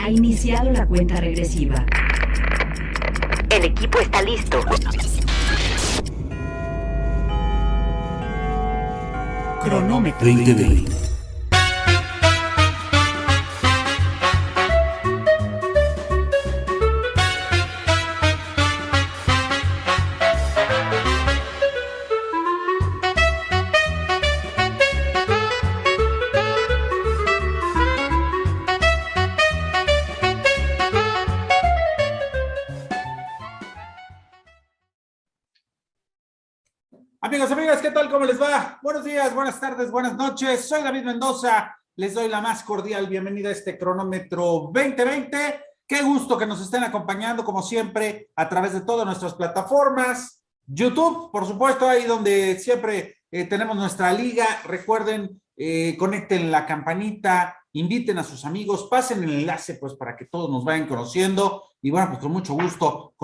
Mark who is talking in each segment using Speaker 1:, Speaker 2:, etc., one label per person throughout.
Speaker 1: Ha iniciado la cuenta regresiva.
Speaker 2: El equipo está listo.
Speaker 1: Cronómetro
Speaker 3: 2020.
Speaker 4: Amigos, amigas, ¿qué tal? ¿Cómo les va? Buenos días, buenas tardes, buenas noches. Soy David Mendoza. Les doy la más cordial bienvenida a este cronómetro 2020. Qué gusto que nos estén acompañando, como siempre, a través de todas nuestras plataformas. YouTube, por supuesto, ahí donde siempre tenemos nuestra liga. Recuerden, conecten la campanita, inviten a sus amigos, pasen el enlace, pues, para que todos nos vayan conociendo. Y bueno, pues con mucho gusto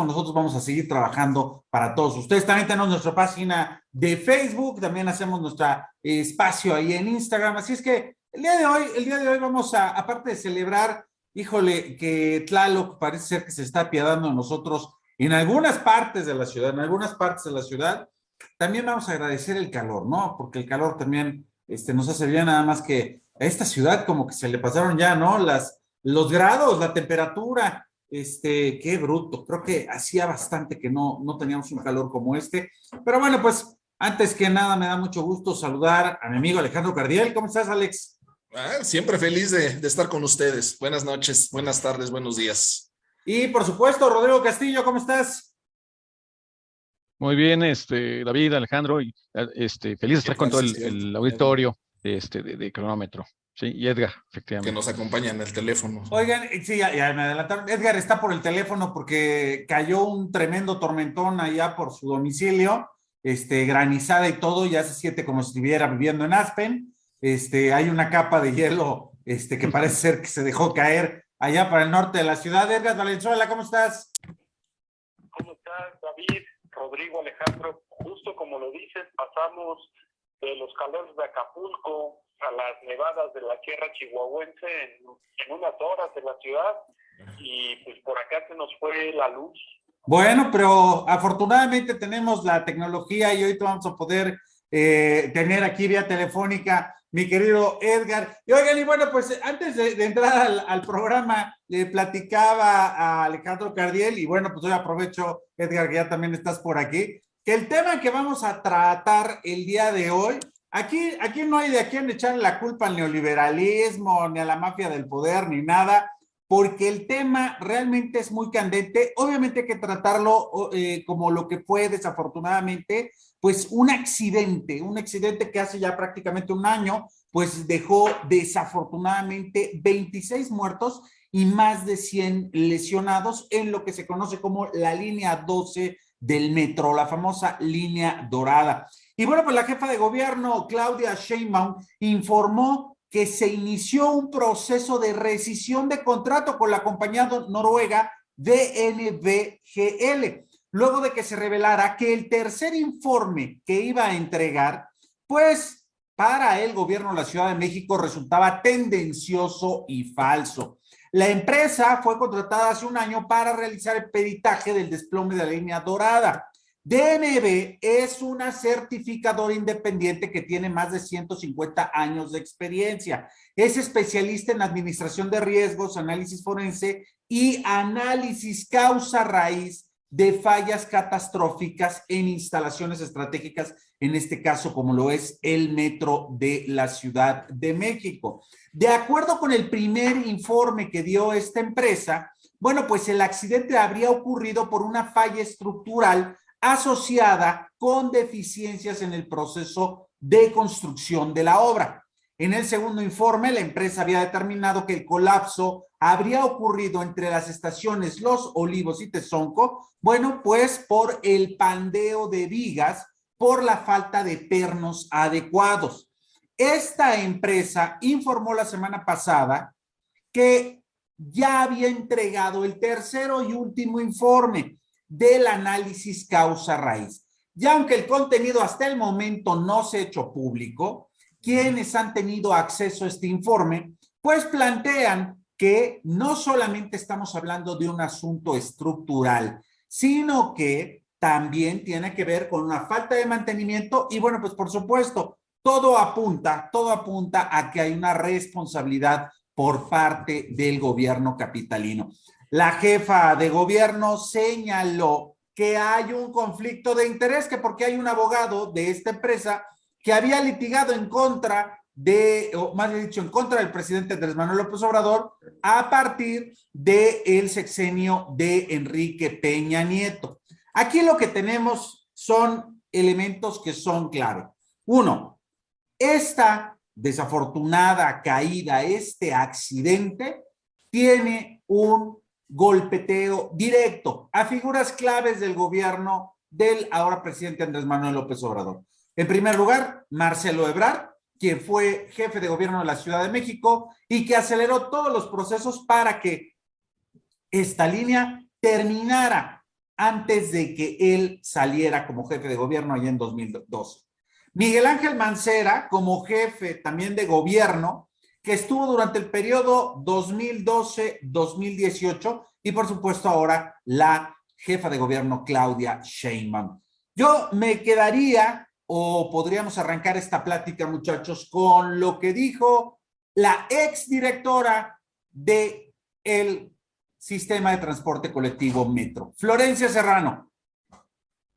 Speaker 4: nosotros vamos a seguir trabajando para todos ustedes. También tenemos nuestra página de Facebook, también hacemos nuestro espacio ahí en Instagram. Así es que el día de hoy vamos a, aparte de celebrar, híjole, que Tlaloc parece ser que se está apiadando de nosotros en algunas partes de la ciudad, también vamos a agradecer el calor, ¿no? Porque el calor también nos hace bien, nada más que a esta ciudad como que se le pasaron ya, ¿no? Los grados, la temperatura. Qué bruto, creo que hacía bastante que no teníamos un calor como este, pero bueno, pues antes que nada me da mucho gusto saludar a mi amigo Alejandro Cardiel. ¿Cómo estás, Alex?
Speaker 3: Siempre feliz de estar con ustedes. Buenas noches, buenas tardes, buenos días.
Speaker 4: Y por supuesto, Rodrigo Castillo, ¿cómo estás?
Speaker 5: Muy bien, David, Alejandro, y feliz de estar con todo el auditorio de Cronómetro. Sí, y Edgar, efectivamente.
Speaker 3: Que nos acompaña en el teléfono.
Speaker 4: Oigan, sí, ya me adelantaron. Edgar está por el teléfono porque cayó un tremendo tormentón allá por su domicilio, granizada y todo, ya se siente como si estuviera viviendo en Aspen. Hay una capa de hielo, que parece ser que se dejó caer allá para el norte de la ciudad. Edgar Valenzuela, ¿cómo estás?
Speaker 6: ¿Cómo estás, David, Rodrigo, Alejandro? Justo como lo dices, pasamos de los calores de Acapulco a las nevadas de la Sierra Chihuahuense en unas horas de la ciudad, y pues por acá se nos fue la luz.
Speaker 4: Bueno, pero afortunadamente tenemos la tecnología y hoy vamos a poder tener aquí vía telefónica mi querido Edgar. Y oigan, y bueno, pues antes de entrar al programa, le platicaba a Alejandro Cardiel, y bueno, pues hoy aprovecho, Edgar, que ya también estás por aquí, que el tema que vamos a tratar el día de hoy, aquí no hay de a quién echarle la culpa al neoliberalismo, ni a la mafia del poder, ni nada, porque el tema realmente es muy candente. Obviamente hay que tratarlo como lo que fue desafortunadamente, pues un accidente que hace ya prácticamente un año, pues dejó desafortunadamente 26 muertos y más de 100 lesionados en lo que se conoce como la línea 12 del metro, la famosa línea dorada. Y bueno, pues la jefa de gobierno, Claudia Sheinbaum, informó que se inició un proceso de rescisión de contrato con la compañía noruega DNV-GL, luego de que se revelara que el tercer informe que iba a entregar, pues para el gobierno de la Ciudad de México resultaba tendencioso y falso. La empresa fue contratada hace un año para realizar el peritaje del desplome de la línea dorada. DNV es una certificadora independiente que tiene más de 150 años de experiencia. Es especialista en administración de riesgos, análisis forense y análisis causa raíz de fallas catastróficas en instalaciones estratégicas, en este caso como lo es el metro de la Ciudad de México. De acuerdo con el primer informe que dio esta empresa, bueno, pues el accidente habría ocurrido por una falla estructural asociada con deficiencias en el proceso de construcción de la obra. En el segundo informe, la empresa había determinado que el colapso habría ocurrido entre las estaciones Los Olivos y Tezonco, bueno, pues por el pandeo de vigas, por la falta de pernos adecuados. Esta empresa informó la semana pasada que ya había entregado el tercero y último informe del análisis causa raíz. Ya aunque el contenido hasta el momento no se ha hecho público, quienes han tenido acceso a este informe, pues plantean que no solamente estamos hablando de un asunto estructural, sino que también tiene que ver con una falta de mantenimiento y bueno, pues por supuesto, todo apunta a que hay una responsabilidad por parte del gobierno capitalino. La jefa de gobierno señaló que hay un conflicto de interés, que porque hay un abogado de esta empresa que había litigado en contra de, o más bien dicho, en contra del presidente Andrés Manuel López Obrador a partir del sexenio de Enrique Peña Nieto. Aquí lo que tenemos son elementos que son clave. Uno, esta desafortunada caída, este accidente, tiene un golpeteo directo a figuras claves del gobierno del ahora presidente Andrés Manuel López Obrador. En primer lugar, Marcelo Ebrard, quien fue jefe de gobierno de la Ciudad de México y que aceleró todos los procesos para que esta línea terminara antes de que él saliera como jefe de gobierno allá en 2012. Miguel Ángel Mancera, como jefe también de gobierno, que estuvo durante el periodo 2012-2018 y por supuesto ahora la jefa de gobierno Claudia Sheinbaum. Yo me quedaría, o podríamos arrancar esta plática, muchachos, con lo que dijo la exdirectora del sistema de transporte colectivo Metro, Florencia Serrano,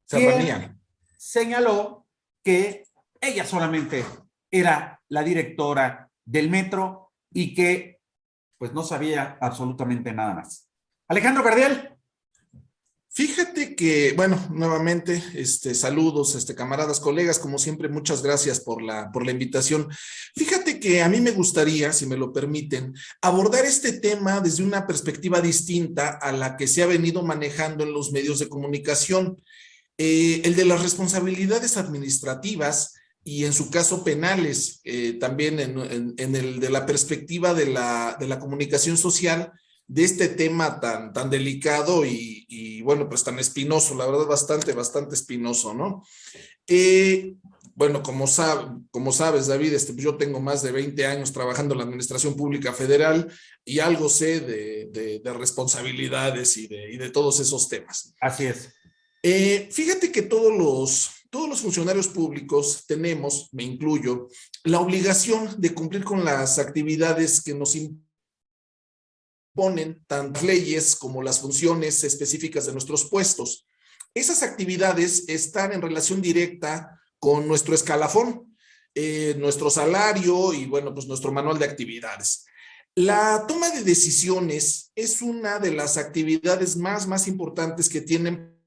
Speaker 4: quien señaló que ella solamente era la directora del Metro y que pues no sabía absolutamente nada más. Alejandro Cardiel.
Speaker 3: Fíjate que, bueno, nuevamente, saludos, camaradas, colegas, como siempre, muchas gracias por la invitación. Fíjate que a mí me gustaría, si me lo permiten, abordar este tema desde una perspectiva distinta a la que se ha venido manejando en los medios de comunicación, el de las responsabilidades administrativas y en su caso penales, también en el de la perspectiva de la comunicación social, de este tema tan delicado y bueno, pues tan espinoso, la verdad bastante espinoso, ¿no? Bueno, como sabes, David, pues yo tengo más de 20 años trabajando en la Administración Pública Federal y algo sé de responsabilidades y de todos esos temas.
Speaker 4: Así es.
Speaker 3: Fíjate que todos los funcionarios públicos tenemos, me incluyo, la obligación de cumplir con las actividades que nos imponen tanto leyes como las funciones específicas de nuestros puestos. Esas actividades están en relación directa con nuestro escalafón, nuestro salario y, bueno, pues nuestro manual de actividades. La toma de decisiones es una de las actividades más importantes que tienen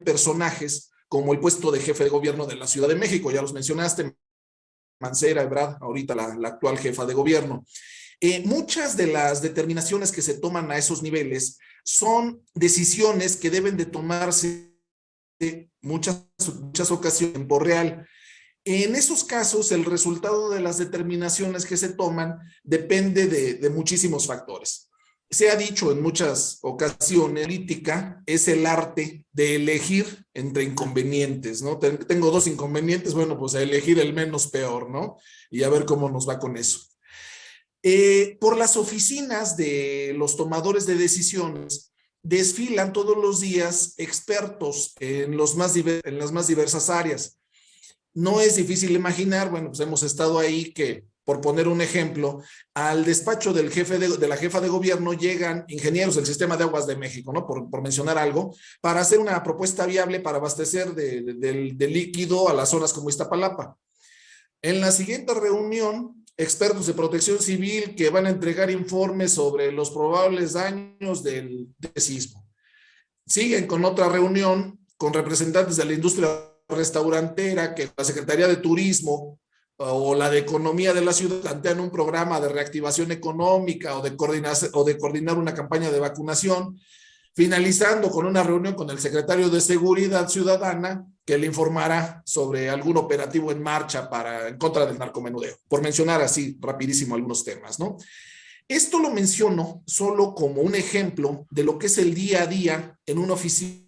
Speaker 3: personajes como el puesto de jefe de gobierno de la Ciudad de México. Ya los mencionaste, Mancera, Ebrard, ahorita la actual jefa de gobierno. Muchas de las determinaciones que se toman a esos niveles son decisiones que deben de tomarse muchas ocasiones en tiempo real. En esos casos, el resultado de las determinaciones que se toman depende de muchísimos factores. Se ha dicho en muchas ocasiones, política es el arte de elegir entre inconvenientes, ¿no? Tengo dos inconvenientes, bueno, pues a elegir el menos peor, ¿no? Y a ver cómo nos va con eso. Por las oficinas de los tomadores de decisiones desfilan todos los días expertos en las más diversas áreas. No es difícil imaginar, bueno, pues hemos estado ahí que, por poner un ejemplo, al despacho del de la jefa de gobierno llegan ingenieros del Sistema de Aguas de México, ¿no? Por mencionar algo, para hacer una propuesta viable para abastecer de líquido a las zonas como Iztapalapa. En la siguiente reunión, expertos de protección civil que van a entregar informes sobre los probables daños del sismo. Siguen con otra reunión con representantes de la industria restaurantera, que la Secretaría de Turismo o la de Economía de la ciudad plantean un programa de reactivación económica o de coordinar una campaña de vacunación, finalizando con una reunión con el secretario de Seguridad Ciudadana que le informará sobre algún operativo en marcha en contra del narcomenudeo, por mencionar así rapidísimo algunos temas, ¿no? Esto lo menciono solo como un ejemplo de lo que es el día a día en una oficina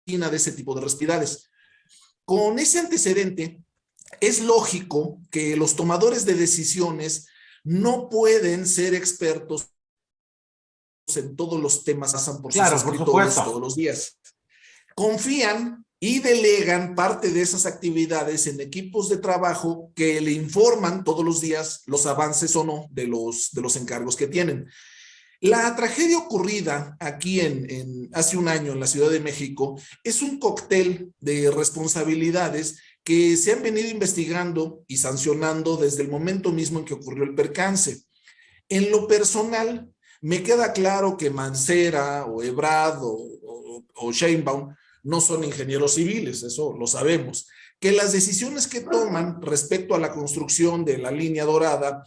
Speaker 3: de ese tipo de responsabilidades. Con ese antecedente, es lógico que los tomadores de decisiones no pueden ser expertos en todos los temas que pasan por sus escritorios todos los días. Confían y delegan parte de esas actividades en equipos de trabajo que le informan todos los días los avances o no de los encargos que tienen. La tragedia ocurrida aquí hace un año en la Ciudad de México es un cóctel de responsabilidades que se han venido investigando y sancionando desde el momento mismo en que ocurrió el percance. En lo personal, me queda claro que Mancera o Ebrard o Sheinbaum no son ingenieros civiles, eso lo sabemos. Que las decisiones que toman respecto a la construcción de la línea dorada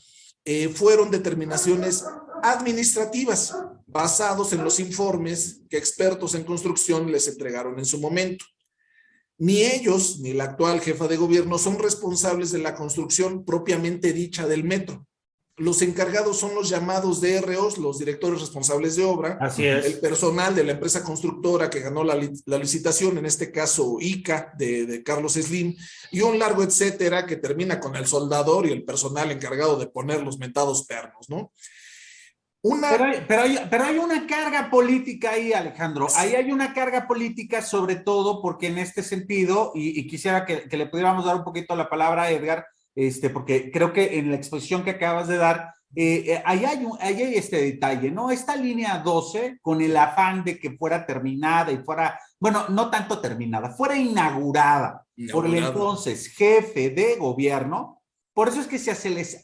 Speaker 3: fueron determinaciones administrativas basados en los informes que expertos en construcción les entregaron en su momento. Ni ellos, ni la actual jefa de gobierno son responsables de la construcción propiamente dicha del metro. Los encargados son los llamados DROs, los directores responsables de obra.
Speaker 4: Así es.
Speaker 3: El personal de la empresa constructora que ganó la licitación, en este caso ICA, de Carlos Slim, y un largo etcétera que termina con el soldador y el personal encargado de poner los mentados pernos, ¿no?
Speaker 4: Pero hay una carga política ahí, Alejandro. Ahí hay una carga política, sobre todo porque en este sentido, y quisiera que le pudiéramos dar un poquito la palabra a Edgar, porque creo que en la exposición que acabas de dar, ahí hay este detalle, ¿no? Esta línea 12, con el afán de que fuera terminada y fuera, bueno, no tanto terminada, fuera inaugurada por el entonces jefe de gobierno. Por eso es que se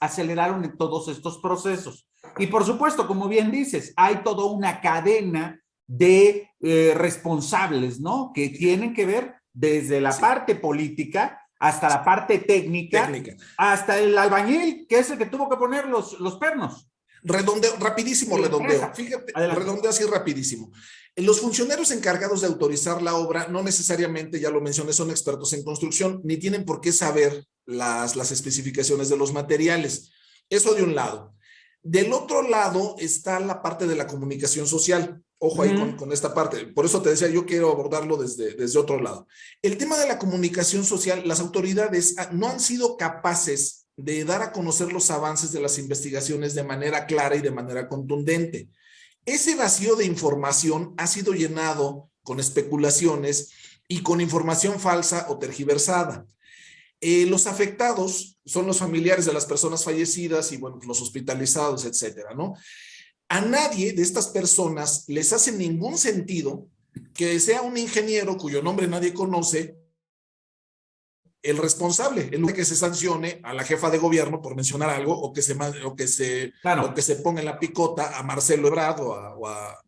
Speaker 4: aceleraron en todos estos procesos. Y por supuesto, como bien dices, hay toda una cadena de responsables, ¿no? Que tienen que ver desde la parte política hasta la parte técnica, hasta el albañil, que es el que tuvo que poner los pernos.
Speaker 3: Rapidísimo redondeo. Fíjate, redondeo así rapidísimo. Los funcionarios encargados de autorizar la obra no necesariamente, ya lo mencioné, son expertos en construcción, ni tienen por qué saber las especificaciones de los materiales. Eso de un lado. Del otro lado está la parte de la comunicación social. Ojo ahí con esta parte. Por eso te decía, yo quiero abordarlo desde otro lado. El tema de la comunicación social, las autoridades no han sido capaces de dar a conocer los avances de las investigaciones de manera clara y de manera contundente. Ese vacío de información ha sido llenado con especulaciones y con información falsa o tergiversada. Los afectados son los familiares de las personas fallecidas y, bueno, los hospitalizados, etcétera, ¿no? A nadie de estas personas les hace ningún sentido que sea un ingeniero cuyo nombre nadie conoce el responsable, en lugar de que se sancione a la jefa de gobierno por mencionar algo o que se ponga en la picota a Marcelo Ebrard o a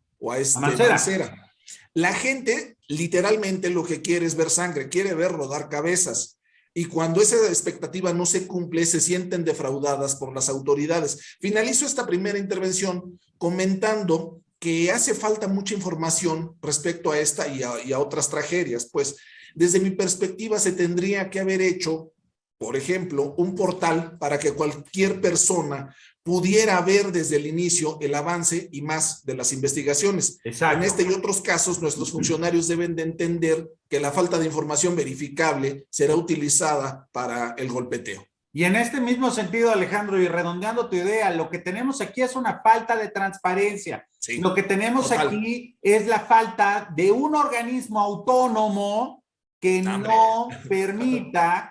Speaker 3: Mancera. La gente literalmente lo que quiere es ver sangre, quiere ver rodar cabezas. Y cuando esa expectativa no se cumple, se sienten defraudadas por las autoridades. Finalizo esta primera intervención comentando que hace falta mucha información respecto a esta y a otras tragedias. Pues desde mi perspectiva se tendría que haber hecho, por ejemplo, un portal para que cualquier persona pudiera ver desde el inicio el avance y más de las investigaciones. Exacto. En este y otros casos, nuestros funcionarios deben de entender que la falta de información verificable será utilizada para el golpeteo.
Speaker 4: Y en este mismo sentido, Alejandro, y redondeando tu idea, lo que tenemos aquí es una falta de transparencia. Sí, lo que tenemos aquí es la falta de un organismo autónomo que no permita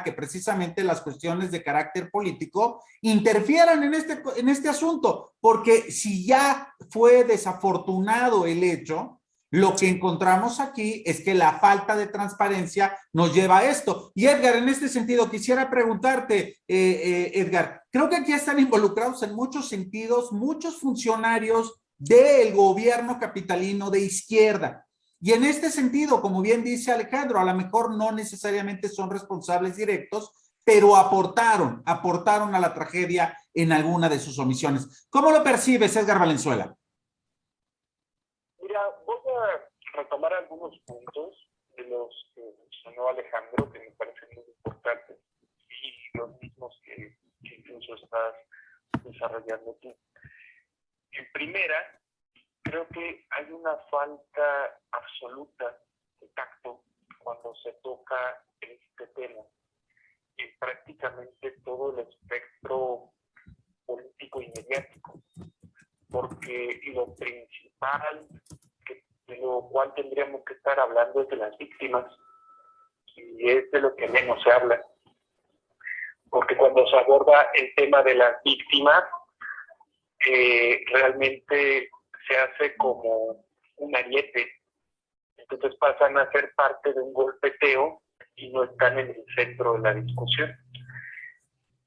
Speaker 4: que precisamente las cuestiones de carácter político interfieran en este asunto, porque si ya fue desafortunado el hecho, lo que encontramos aquí es que la falta de transparencia nos lleva a esto. Y Edgar, en este sentido, quisiera preguntarte, Edgar, creo que aquí están involucrados en muchos sentidos muchos funcionarios del gobierno capitalino de izquierda. Y en este sentido, como bien dice Alejandro, a lo mejor no necesariamente son responsables directos, pero aportaron a la tragedia en alguna de sus omisiones. ¿Cómo lo percibes, Edgar Valenzuela?
Speaker 6: Mira, voy a retomar algunos puntos de los que mencionó Alejandro, que me parecen muy importantes, y los mismos que incluso estás desarrollando tú. En primera, creo que hay una falta absoluta de tacto cuando se toca este tema. Prácticamente todo el espectro político y mediático, porque lo principal de lo cual tendríamos que estar hablando es de las víctimas, y es de lo que menos se habla, porque cuando se aborda el tema de las víctimas, realmente se hace como un ariete, entonces pasan a ser parte de un golpeteo y no están en el centro de la discusión.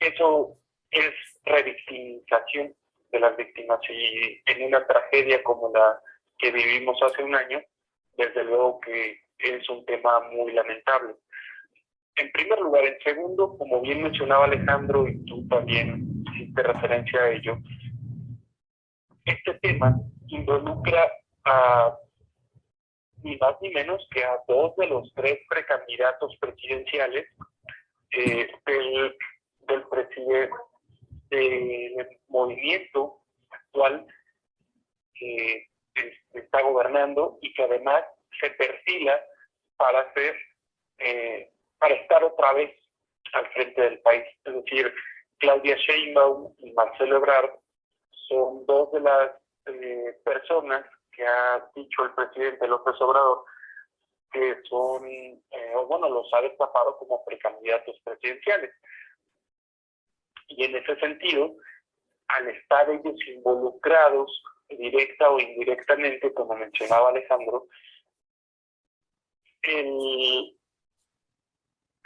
Speaker 6: Eso es revictimización de las víctimas, y en una tragedia como la que vivimos hace un año, desde luego que es un tema muy lamentable. En primer lugar. En segundo, como bien mencionaba Alejandro, y tú también hiciste referencia a ello, este tema involucra a ni más ni menos que a 2 de los 3 precandidatos presidenciales del presidente del movimiento actual que está gobernando y que además se perfila para estar otra vez al frente del país. Es decir, Claudia Sheinbaum y Marcelo Ebrard son 2 de las personas que ha dicho el presidente López Obrador que son, los ha destapado como precandidatos presidenciales. Y en ese sentido, al estar ellos involucrados directa o indirectamente, como mencionaba Alejandro,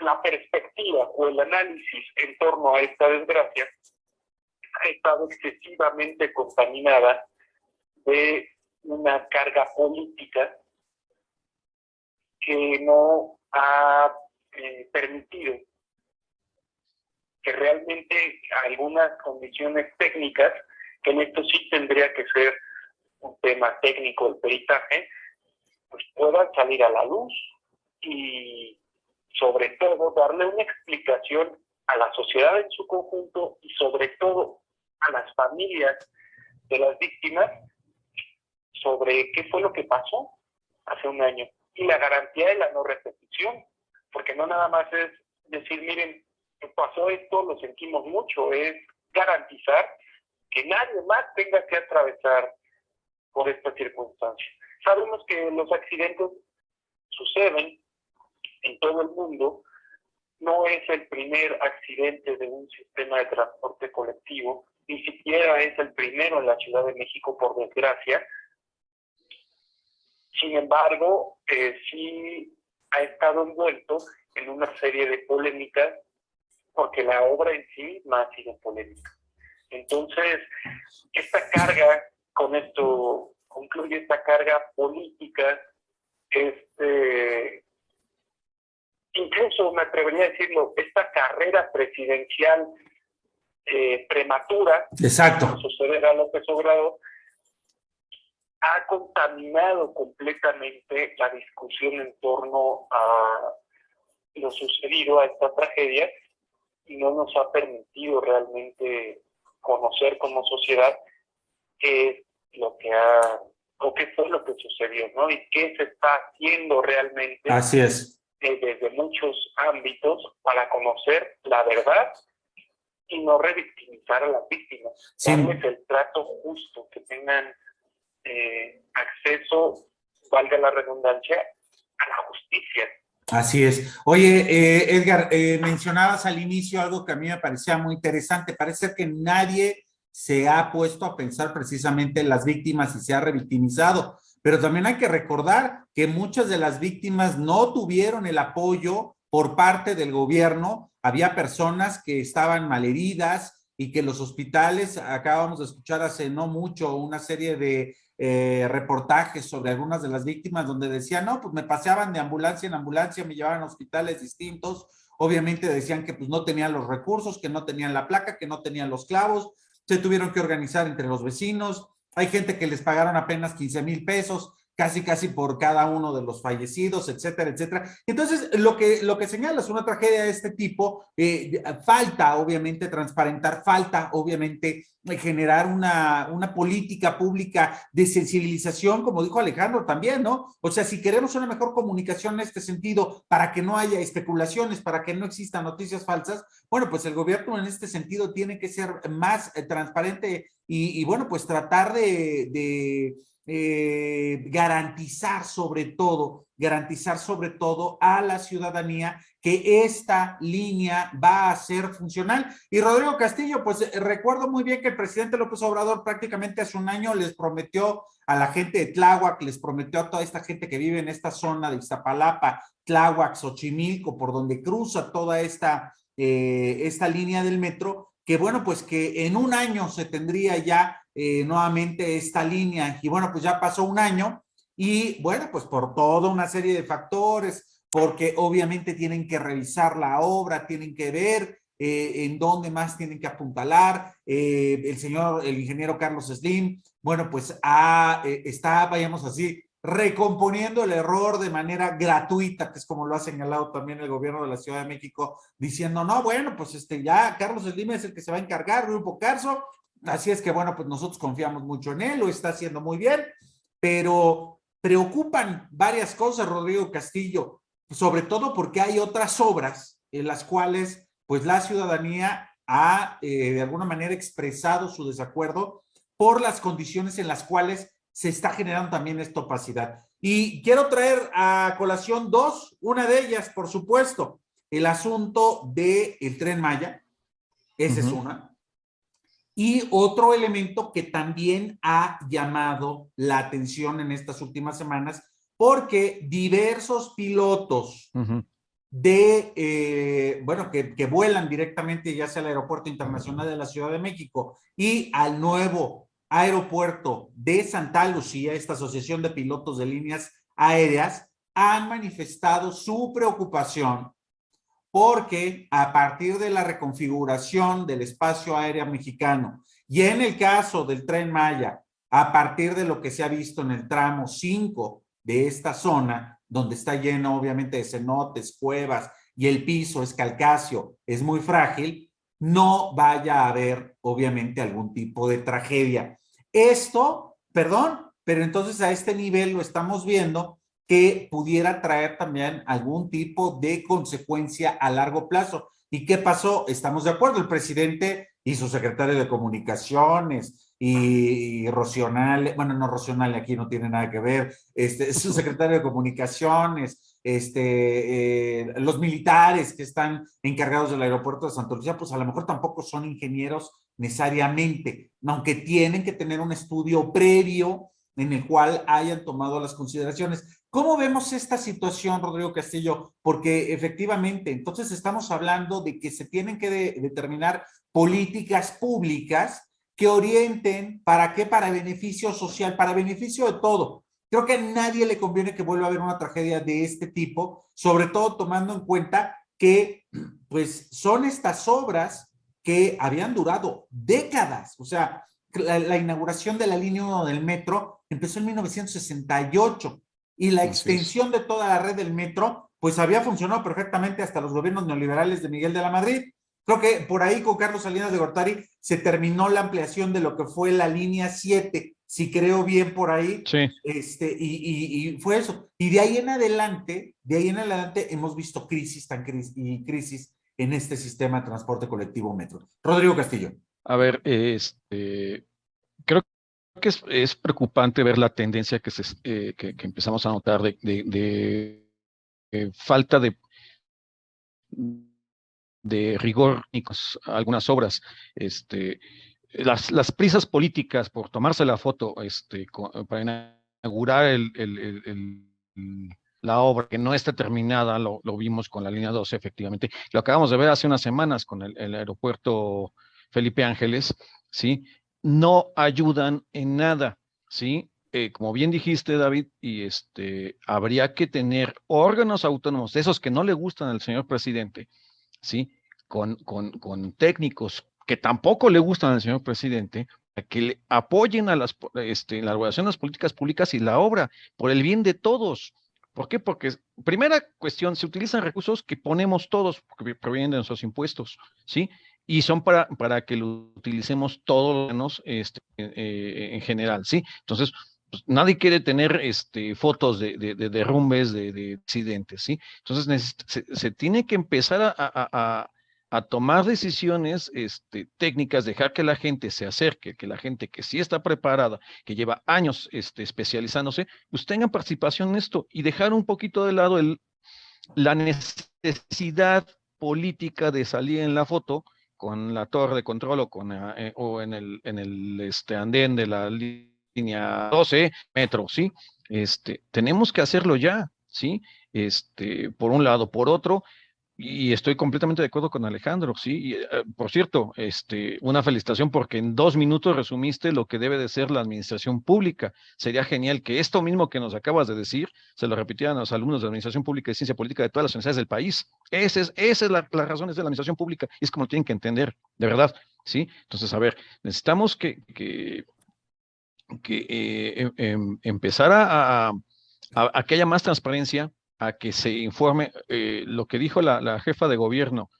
Speaker 6: la perspectiva o el análisis en torno a esta desgracia ha estado excesivamente contaminada de una carga política que no ha permitido que realmente algunas condiciones técnicas, que en esto sí tendría que ser un tema técnico, el peritaje, pues puedan salir a la luz y sobre todo darle una explicación a la sociedad en su conjunto y sobre todo a las familias de las víctimas sobre qué fue lo que pasó hace un año y la garantía de la no repetición, porque no nada más es decir, miren, pasó esto, lo sentimos mucho, es garantizar que nadie más tenga que atravesar por esta circunstancia. Sabemos que los accidentes suceden en todo el mundo, no es el primer accidente de un sistema de transporte colectivo, ni siquiera es el primero en la Ciudad de México, por desgracia. Sin embargo, sí ha estado envuelto en una serie de polémicas, porque la obra en sí misma ha sido polémica. Entonces, esta carga, con esto concluye esta carga política, incluso me atrevería a decirlo, esta carrera presidencial prematura,
Speaker 4: exacto,
Speaker 6: como sucederá a López Obrador, ha contaminado completamente la discusión en torno a lo sucedido, a esta tragedia, y no nos ha permitido realmente conocer como sociedad qué es lo que o qué fue lo que sucedió, ¿no? Y qué se está haciendo realmente.
Speaker 4: Así es.
Speaker 6: Desde muchos ámbitos para conocer la verdad y no revictimizar a las víctimas.
Speaker 4: Sí.
Speaker 6: Darles el trato justo, que tengan acceso, valga la redundancia, a la justicia.
Speaker 4: Así es. Oye, Edgar, mencionabas al inicio algo que a mí me parecía muy interesante. Parece que nadie se ha puesto a pensar precisamente en las víctimas y se ha revictimizado. Pero también hay que recordar que muchas de las víctimas no tuvieron el apoyo por parte del gobierno. Había personas que estaban malheridas y que los hospitales, acabamos de escuchar hace no mucho una serie de reportajes sobre algunas de las víctimas donde decían, no, pues me paseaban de ambulancia en ambulancia, me llevaban a hospitales distintos. Obviamente decían que pues no tenían los recursos, que no tenían la placa, que no tenían los clavos, se tuvieron que organizar entre los vecinos. Hay gente que les pagaron apenas 15,000 pesos casi por cada uno de los fallecidos, etcétera, etcétera. Entonces, lo que señala es una tragedia de este tipo. Falta, obviamente, transparentar, falta, obviamente, generar una política pública de sensibilización, como dijo Alejandro también, ¿no? O sea, si queremos una mejor comunicación en este sentido, para que no haya especulaciones, para que no existan noticias falsas, bueno, pues el gobierno en este sentido tiene que ser más transparente y bueno, pues tratar de garantizar sobre todo a la ciudadanía que esta línea va a ser funcional. Y Rodrigo Castillo, pues recuerdo muy bien que el presidente López Obrador prácticamente hace un año les prometió a la gente de Tláhuac, les prometió a toda esta gente que vive en esta zona de Iztapalapa, Tláhuac, Xochimilco, por donde cruza toda esta línea del metro, que bueno, pues que en un año se tendría ya nuevamente esta línea. Y bueno, pues ya pasó un año y bueno, pues por toda una serie de factores, porque obviamente tienen que revisar la obra, tienen que ver en dónde más tienen que apuntalar. El ingeniero Carlos Slim, bueno, pues está, vayamos así, recomponiendo el error de manera gratuita, que es como lo ha señalado también el gobierno de la Ciudad de México, diciendo, no, bueno, pues ya Carlos Slim es el que se va a encargar, Grupo Carso, así es que bueno, pues nosotros confiamos mucho en él, lo está haciendo muy bien, pero preocupan varias cosas, Rodrigo Castillo, sobre todo porque hay otras obras en las cuales pues la ciudadanía ha de alguna manera expresado su desacuerdo por las condiciones en las cuales se está generando también esta opacidad. Y quiero traer a colación dos, una de ellas, por supuesto, el asunto del Tren Maya, esa es una. Y otro elemento que también ha llamado la atención en estas últimas semanas, porque diversos pilotos bueno, que vuelan directamente ya sea al Aeropuerto Internacional de la Ciudad de México y al nuevo aeropuerto de Santa Lucía, esta asociación de pilotos de líneas aéreas, han manifestado su preocupación porque a partir de la reconfiguración del espacio aéreo mexicano y en el caso del Tren Maya, a partir de lo que se ha visto en el tramo 5 de esta zona, donde está lleno obviamente de cenotes, cuevas y el piso es calcáceo, es muy frágil, no vaya a haber obviamente algún tipo de tragedia. Esto, perdón, pero entonces a este nivel lo estamos viendo que pudiera traer también algún tipo de consecuencia a largo plazo. ¿Y qué pasó? Estamos de acuerdo, el presidente y su secretario de Comunicaciones y Rocional, bueno, no Rocional, aquí no tiene nada que ver, su secretario de Comunicaciones, los militares que están encargados del aeropuerto de Santa Lucía, pues a lo mejor tampoco son ingenieros necesariamente, aunque tienen que tener un estudio previo en el cual hayan tomado las consideraciones. ¿Cómo vemos esta situación, Rodrigo Castillo? Porque efectivamente, entonces estamos hablando de que se tienen que determinar políticas públicas que orienten, ¿para qué? Para beneficio social, para beneficio de todo. Creo que a nadie le conviene que vuelva a haber una tragedia de este tipo, sobre todo tomando en cuenta que pues son estas obras que habían durado décadas. O sea, la inauguración de la línea 1 del metro empezó en 1968 y la extensión de toda la red del metro pues había funcionado perfectamente hasta los gobiernos neoliberales de Miguel de la Madrid. Creo que por ahí con Carlos Salinas de Gortari se terminó la ampliación de lo que fue la línea 7, si creo bien por ahí.
Speaker 5: Sí.
Speaker 4: Y fue eso. Y de ahí en adelante hemos visto crisis en este sistema de transporte colectivo metro. Rodrigo Castillo.
Speaker 5: A ver, creo que es preocupante ver la tendencia que empezamos a notar de falta de rigor en algunas obras. Las prisas políticas por tomarse la foto para inaugurar la obra que no está terminada, lo vimos con la línea 12, efectivamente. Lo acabamos de ver hace unas semanas con el aeropuerto Felipe Ángeles, ¿sí? No ayudan en nada, ¿sí? Como bien dijiste, David, y habría que tener órganos autónomos, de esos que no le gustan al señor presidente, ¿sí? Con técnicos que tampoco le gustan al señor presidente, que le apoyen a las la elaboración de las políticas públicas y la obra, por el bien de todos. ¿Por qué? Porque, primera cuestión, se utilizan recursos que ponemos todos, que provienen de nuestros impuestos, ¿sí? Y son para que lo utilicemos todos los en general, ¿sí? Entonces, pues, nadie quiere tener fotos de derrumbes, de accidentes, ¿sí? Entonces, se tiene que empezar a tomar decisiones técnicas, dejar que la gente se acerque, que la gente que sí está preparada, que lleva años especializándose, pues tengan participación en esto y dejar un poquito de lado la necesidad política de salir en la foto con la torre de control o en el andén de la línea 12 metro, ¿sí? Tenemos que hacerlo ya, ¿sí? Por un lado. Por otro, y estoy completamente de acuerdo con Alejandro, sí. Por cierto, una felicitación porque en 2 minutos resumiste lo que debe de ser la administración pública. Sería genial que esto mismo que nos acabas de decir se lo repitieran a los alumnos de Administración Pública y Ciencia Política de todas las universidades del país. Esa es la razón de la administración pública y es como lo tienen que entender, de verdad, ¿sí? Entonces, a ver, necesitamos que empezar a que haya más transparencia, a que se informe lo que dijo la jefa de gobierno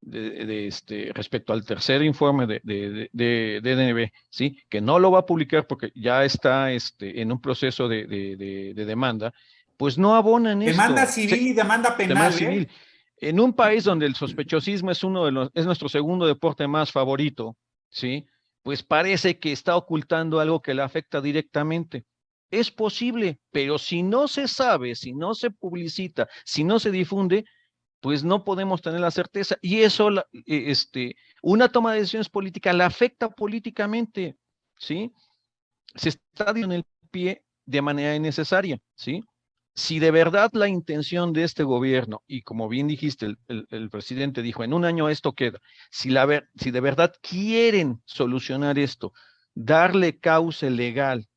Speaker 5: respecto al tercer informe de DNB, ¿sí? Que no lo va a publicar porque ya está en un proceso de demanda, pues no abonan
Speaker 4: Demanda
Speaker 5: esto.
Speaker 4: civil y demanda penal,
Speaker 5: Demanda civil. En un país donde el sospechosismo es nuestro segundo deporte más favorito, ¿sí? Pues parece que está ocultando algo que le afecta directamente. Es posible, pero si no se sabe, si no se publicita, si no se difunde, pues no podemos tener la certeza. Y eso, una toma de decisiones políticas la afecta políticamente, ¿sí? Se está dando en el pie de manera innecesaria, ¿sí? Si de verdad la intención de este gobierno, y como bien dijiste, el presidente dijo, en un año esto queda, si de verdad quieren solucionar esto, darle cauce legal,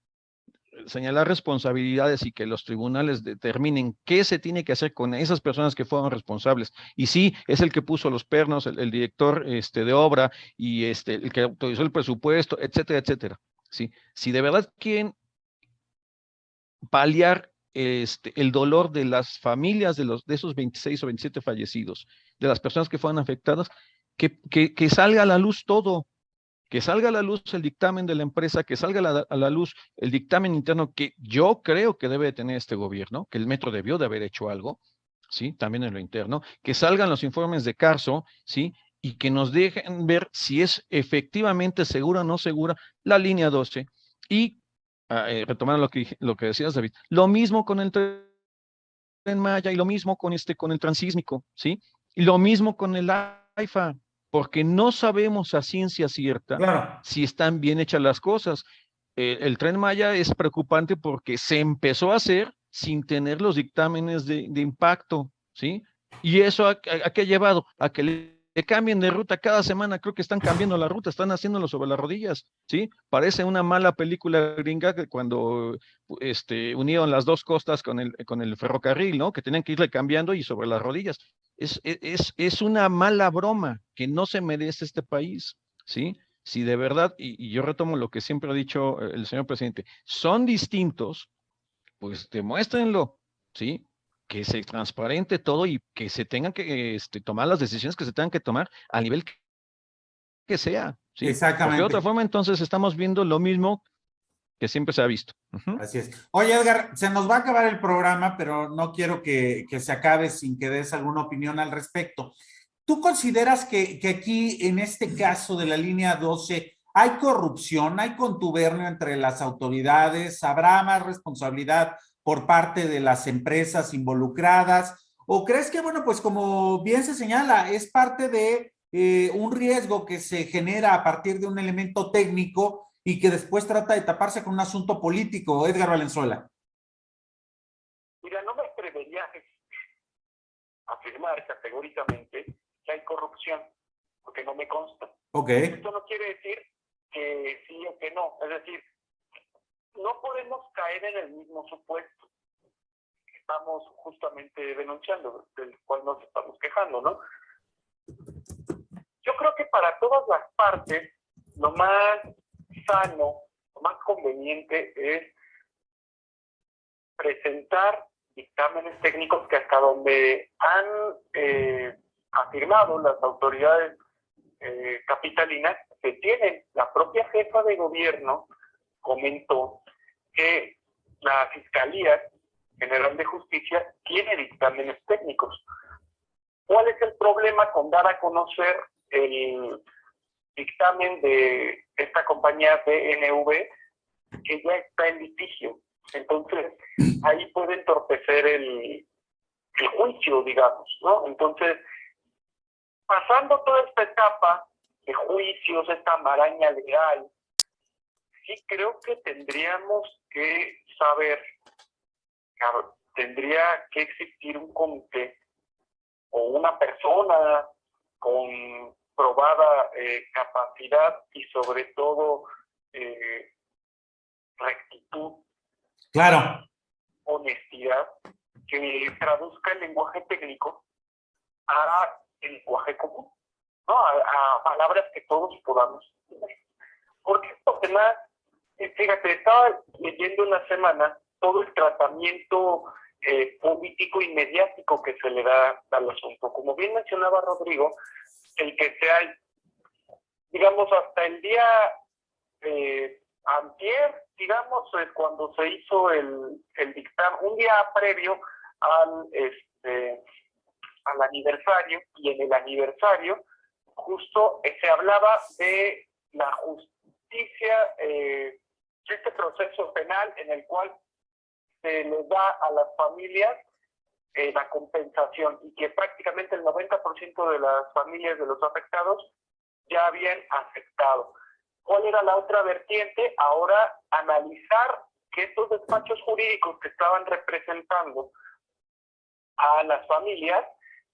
Speaker 5: señalar responsabilidades y que los tribunales determinen qué se tiene que hacer con esas personas que fueron responsables. Y sí, es el que puso los pernos, el director de obra y el que autorizó el presupuesto, etcétera, etcétera. ¿Sí? Si de verdad quieren paliar el dolor de las familias de esos 26 o 27 fallecidos, de las personas que fueron afectadas, que salga a la luz todo, que salga a la luz el dictamen de la empresa, que salga a la luz el dictamen interno que yo creo que debe de tener este gobierno, que el metro debió de haber hecho algo, ¿sí? También en lo interno, que salgan los informes de Carso, ¿sí? Y que nos dejen ver si es efectivamente segura o no segura la línea 12. Y retomando lo que decías, David, lo mismo con el Tren Maya y lo mismo con el transísmico, ¿sí? Y lo mismo con el AIFA, porque no sabemos a ciencia cierta
Speaker 4: Claro.
Speaker 5: si están bien hechas las cosas. El Tren Maya es preocupante porque se empezó a hacer sin tener los dictámenes de impacto, ¿sí? Y eso a qué ha llevado? A que le cambien de ruta cada semana, creo que están cambiando la ruta, están haciéndolo sobre las rodillas, ¿sí? Parece una mala película gringa que cuando unieron las dos costas con el ferrocarril, ¿no? Que tenían que irle cambiando y sobre las rodillas. Es una mala broma que no se merece este país, ¿sí? Si de verdad, y yo retomo lo que siempre ha dicho el señor presidente, son distintos, pues demuéstrenlo, ¿sí? Que se transparente todo y que se tengan que tomar las decisiones que se tengan que tomar a nivel que sea, ¿sí? Porque de
Speaker 4: Exactamente.
Speaker 5: otra forma entonces estamos viendo lo mismo que siempre se ha visto.
Speaker 4: Así es. Oye, Edgar, se nos va a acabar el programa, pero no quiero que se acabe sin que des alguna opinión al respecto. ¿Tú consideras que aquí, en este caso de la línea 12, hay corrupción, hay contubernio entre las autoridades? ¿Habrá más responsabilidad por parte de las empresas involucradas? ¿O crees que, bueno, pues como bien se señala, es parte de un riesgo que se genera a partir de un elemento técnico y que después trata de taparse con un asunto político? Edgar Valenzuela.
Speaker 6: Mira, no me atrevería a afirmar categóricamente que hay corrupción, porque no me consta.
Speaker 4: Ok.
Speaker 6: Esto no quiere decir que sí o que no. Es decir, no podemos caer en el mismo supuesto que estamos justamente denunciando, del cual nos estamos quejando, ¿no? Yo creo que para todas las partes, lo más sano, lo más conveniente es presentar dictámenes técnicos que hasta donde han afirmado las autoridades capitalinas que tienen. La propia jefa de gobierno comentó que la Fiscalía General de Justicia tiene dictámenes técnicos. ¿Cuál es el problema con dar a conocer el dictamen de esta compañía DNV que ya está en litigio? Entonces, ahí puede entorpecer el juicio, digamos, ¿no? Entonces, pasando toda esta etapa de juicios, esta maraña legal, sí creo que tendríamos que saber, claro, tendría que existir un comité o una persona con probada capacidad y sobre todo rectitud,
Speaker 4: Claro.
Speaker 6: honestidad, que traduzca el lenguaje técnico a el lenguaje común, ¿no? A palabras que todos podamos entender. Porque esto además, fíjate, estaba leyendo en la semana todo el tratamiento político y mediático que se le da al asunto. Como bien mencionaba Rodrigo, el que sea, digamos, hasta el día antier, digamos, cuando se hizo el dictamen, un día previo al aniversario, y en el aniversario justo se hablaba de la justicia, este proceso penal en el cual se les da a las familias la compensación, y que prácticamente el 90% de las familias de los afectados ya habían aceptado. ¿Cuál era la otra vertiente? Ahora analizar que estos despachos jurídicos que estaban representando a las familias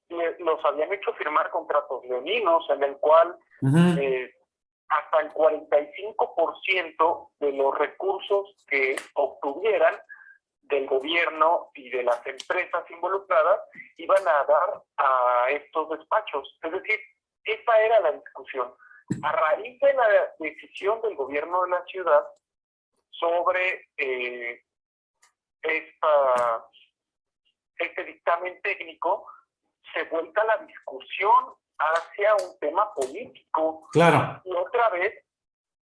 Speaker 6: los habían hecho firmar contratos leoninos en el cual hasta el 45% de los recursos que obtuvieran del gobierno y de las empresas involucradas iban a dar a estos despachos. Es decir, esa era la discusión. A raíz de la decisión del gobierno de la ciudad sobre este dictamen técnico, se vuelca la discusión hacia un tema político.
Speaker 4: Claro.
Speaker 6: Y otra vez,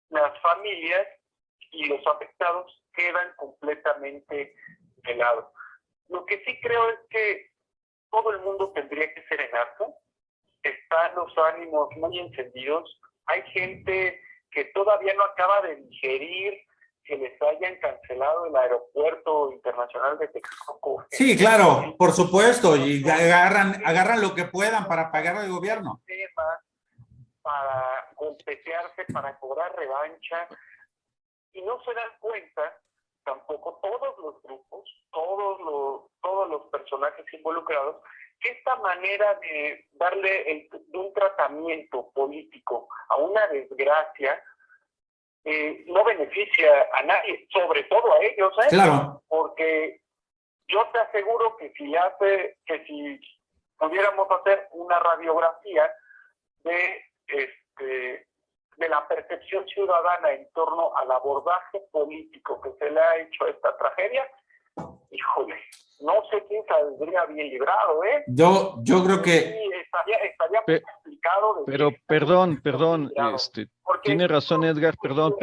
Speaker 6: las familias y los afectados quedan completamente de lado. Lo que sí creo es que todo el mundo tendría que ser en acto. Están los ánimos muy encendidos. Hay gente que todavía no acaba de digerir que les hayan cancelado el aeropuerto internacional de Texcoco.
Speaker 4: Sí, claro, por supuesto, y agarran lo que puedan para pagar al gobierno.
Speaker 6: Para golpetearse, para cobrar revancha, y no se dan cuenta tampoco todos los grupos, todos los personajes involucrados, que esta manera de darle un tratamiento político a una desgracia no beneficia a nadie, sobre todo a ellos, ¿eh?
Speaker 4: Claro.
Speaker 6: Porque yo te aseguro que si pudiéramos hacer una radiografía de la percepción ciudadana en torno al abordaje político que se le ha hecho a esta tragedia, híjole, no sé quién saldría bien librado, ¿eh?
Speaker 4: Yo creo que...
Speaker 6: Sí, estaría muy complicado.
Speaker 5: Pero perdón, tiene razón Edgar, perdón,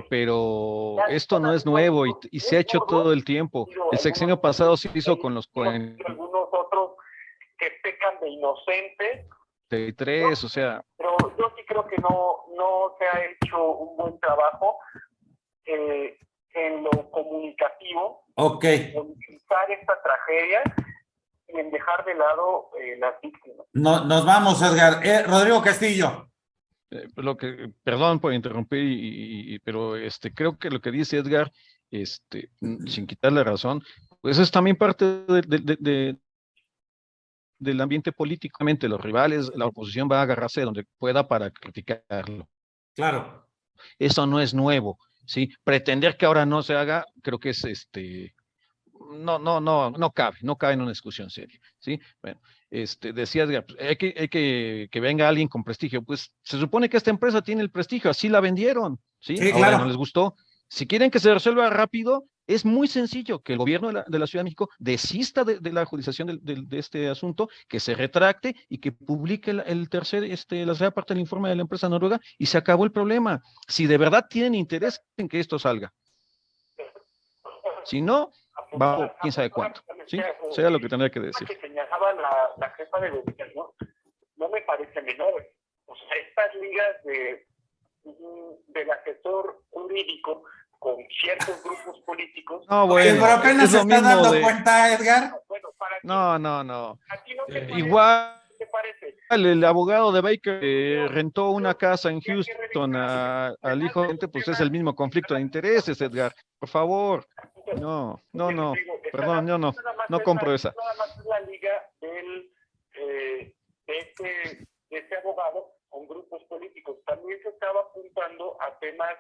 Speaker 5: pero esto no es nuevo y se ha hecho todo el tiempo. El sexenio pasado se hizo con los
Speaker 6: algunos otros que pecan de inocentes.
Speaker 5: 43, o sea...
Speaker 6: Pero yo sí creo que no se ha hecho un buen trabajo en lo comunicativo, en utilizar esta tragedia y en dejar de lado las víctimas.
Speaker 4: Nos vamos, Edgar. Rodrigo Castillo.
Speaker 5: Perdón por interrumpir, pero creo que lo que dice Edgar, sin quitarle razón, pues es también parte del ambiente políticamente. Los rivales, la oposición va a agarrarse de donde pueda para criticarlo.
Speaker 4: Claro.
Speaker 5: Eso no es nuevo, ¿sí? Pretender que ahora no se haga, creo que es no cabe en una discusión seria, ¿sí? Bueno, decía Edgar, pues, hay que venga alguien con prestigio. Pues se supone que esta empresa tiene el prestigio, así la vendieron, ¿sí?
Speaker 4: Sí,
Speaker 5: Ahora
Speaker 4: claro.
Speaker 5: no les gustó. Si quieren que se resuelva rápido, es muy sencillo que el gobierno de la Ciudad de México desista de la judicialización de este asunto, que se retracte y que publique la segunda parte del informe de la empresa noruega y se acabó el problema. Si de verdad tienen interés en que esto salga. Si no, va quién sabe cuánto, ¿sí? Sea lo que tendría que decir.
Speaker 6: Que señalaba la jefa de gobierno, no me parece menor. O sea, estas ligas del asesor jurídico con ciertos grupos políticos.
Speaker 5: No, bueno,
Speaker 4: pero apenas
Speaker 5: es
Speaker 4: se
Speaker 5: lo
Speaker 4: está
Speaker 5: mismo
Speaker 4: dando
Speaker 5: de...
Speaker 4: cuenta, Edgar.
Speaker 6: Bueno, para ti,
Speaker 5: No.
Speaker 6: ¿a ti no te parece?
Speaker 5: Igual
Speaker 6: ¿Qué te parece?
Speaker 5: el abogado de Baker rentó una casa en Houston al hijo de gente, pues es el mismo conflicto de intereses, Edgar. Por favor. No. Perdón, yo no compro esa.
Speaker 6: Nada más es la liga de este abogado con grupos políticos. También se estaba apuntando a temas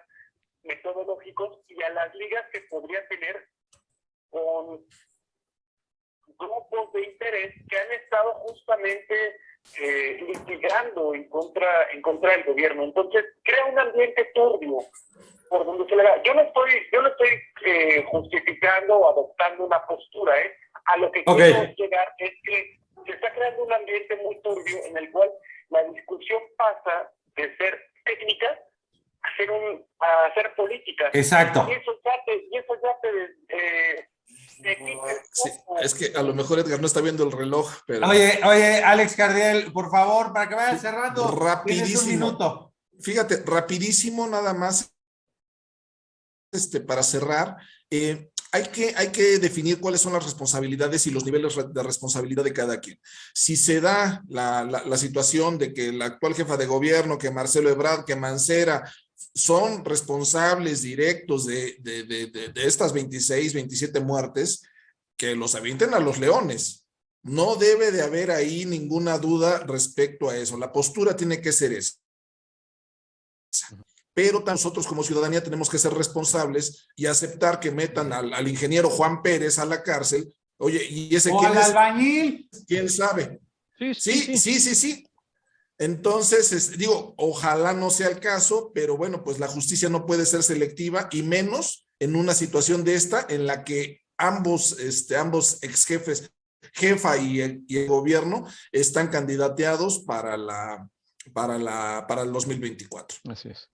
Speaker 6: metodológicos y a las ligas que podría tener con grupos de interés que han estado justamente litigando en contra del gobierno. Entonces crea un ambiente turbio por donde se le da. Yo no estoy justificando o adoptando una postura, a lo que quiero llegar es que se está creando un ambiente muy turbio en el cual la discusión pasa de ser técnica a ser política.
Speaker 4: Exacto.
Speaker 6: Y eso ya te
Speaker 3: Sí, es que a lo mejor Edgar no está viendo el reloj, pero...
Speaker 4: Oye, Alex Cardiel, por favor, para que vayas cerrando.
Speaker 3: Rapidísimo.
Speaker 4: Tienes un minuto.
Speaker 3: Fíjate, rapidísimo nada más, para cerrar, hay que definir cuáles son las responsabilidades y los niveles de responsabilidad de cada quien. Si se da la situación de que la actual jefa de gobierno, que Marcelo Ebrard, que Mancera, son responsables directos de estas 26, 27 muertes, que los avienten a los leones. No debe de haber ahí ninguna duda respecto a eso. La postura tiene que ser esa. Pero nosotros como ciudadanía tenemos que ser responsables y aceptar que metan al ingeniero Juan Pérez a la cárcel. Oye, ¿y ese
Speaker 4: o
Speaker 3: quién
Speaker 4: al
Speaker 3: es?
Speaker 4: albañil.
Speaker 3: ¿Quién sabe?
Speaker 5: Sí.
Speaker 3: Entonces, digo, ojalá no sea el caso, pero bueno, pues la justicia no puede ser selectiva y menos en una situación de esta en la que ambos ex jefes, jefa y el gobierno están candidateados para el 2024.
Speaker 5: Así es.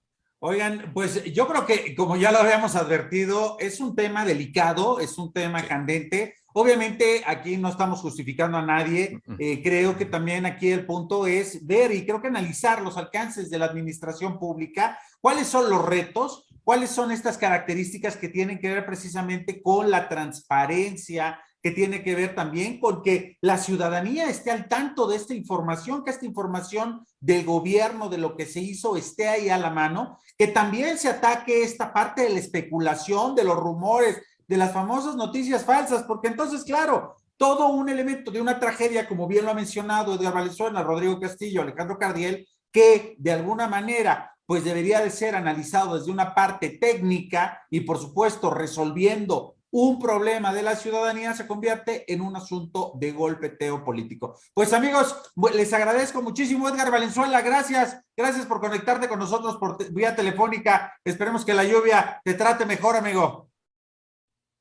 Speaker 4: Oigan, pues yo creo que, como ya lo habíamos advertido, es un tema delicado, es un tema candente. Obviamente aquí no estamos justificando a nadie. Creo que también aquí el punto es ver y creo que analizar los alcances de la administración pública, cuáles son los retos, cuáles son estas características que tienen que ver precisamente con la transparencia, que tiene que ver también con que la ciudadanía esté al tanto de esta información, que esta información del gobierno, de lo que se hizo, esté ahí a la mano, que también se ataque esta parte de la especulación, de los rumores, de las famosas noticias falsas, porque entonces, claro, todo un elemento de una tragedia, como bien lo ha mencionado Edgar Valenzuela, Rodrigo Castillo, Alejandro Cardiel, que de alguna manera pues debería de ser analizado desde una parte técnica y por supuesto resolviendo un problema de la ciudadanía, se convierte en un asunto de golpeteo político. Pues amigos, les agradezco muchísimo. Edgar Valenzuela, gracias por conectarte con nosotros por vía telefónica. Esperemos que la lluvia te trate mejor, amigo.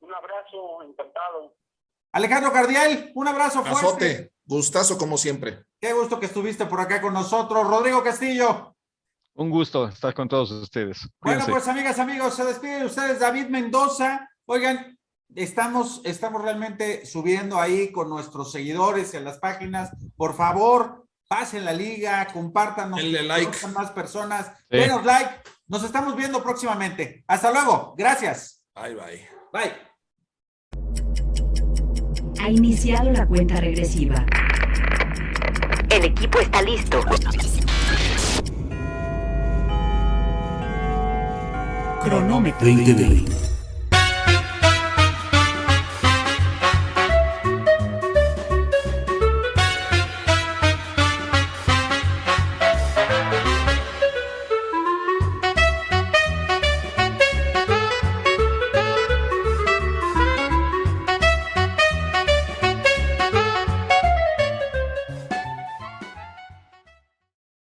Speaker 6: Un abrazo, encantado.
Speaker 4: Alejandro Cardiel, un abrazo fuerte.
Speaker 3: Azote, gustazo como siempre.
Speaker 4: Qué gusto que estuviste por acá con nosotros. Rodrigo Castillo.
Speaker 5: Un gusto estar con todos ustedes.
Speaker 4: Bueno,
Speaker 5: Cuídense.
Speaker 4: pues amigas, amigos, se despide de ustedes David Mendoza. Oigan, estamos realmente subiendo ahí con nuestros seguidores en las páginas. Por favor, pasen la liga, compártanos,
Speaker 3: denle like.
Speaker 4: conozcan más personas,
Speaker 5: Sí.
Speaker 4: denos like. Nos estamos viendo próximamente. Hasta luego. Gracias.
Speaker 3: Bye, bye.
Speaker 4: Bye.
Speaker 1: Ha iniciado la cuenta regresiva.
Speaker 2: El equipo está listo.
Speaker 1: Cronómetro.
Speaker 7: 2020.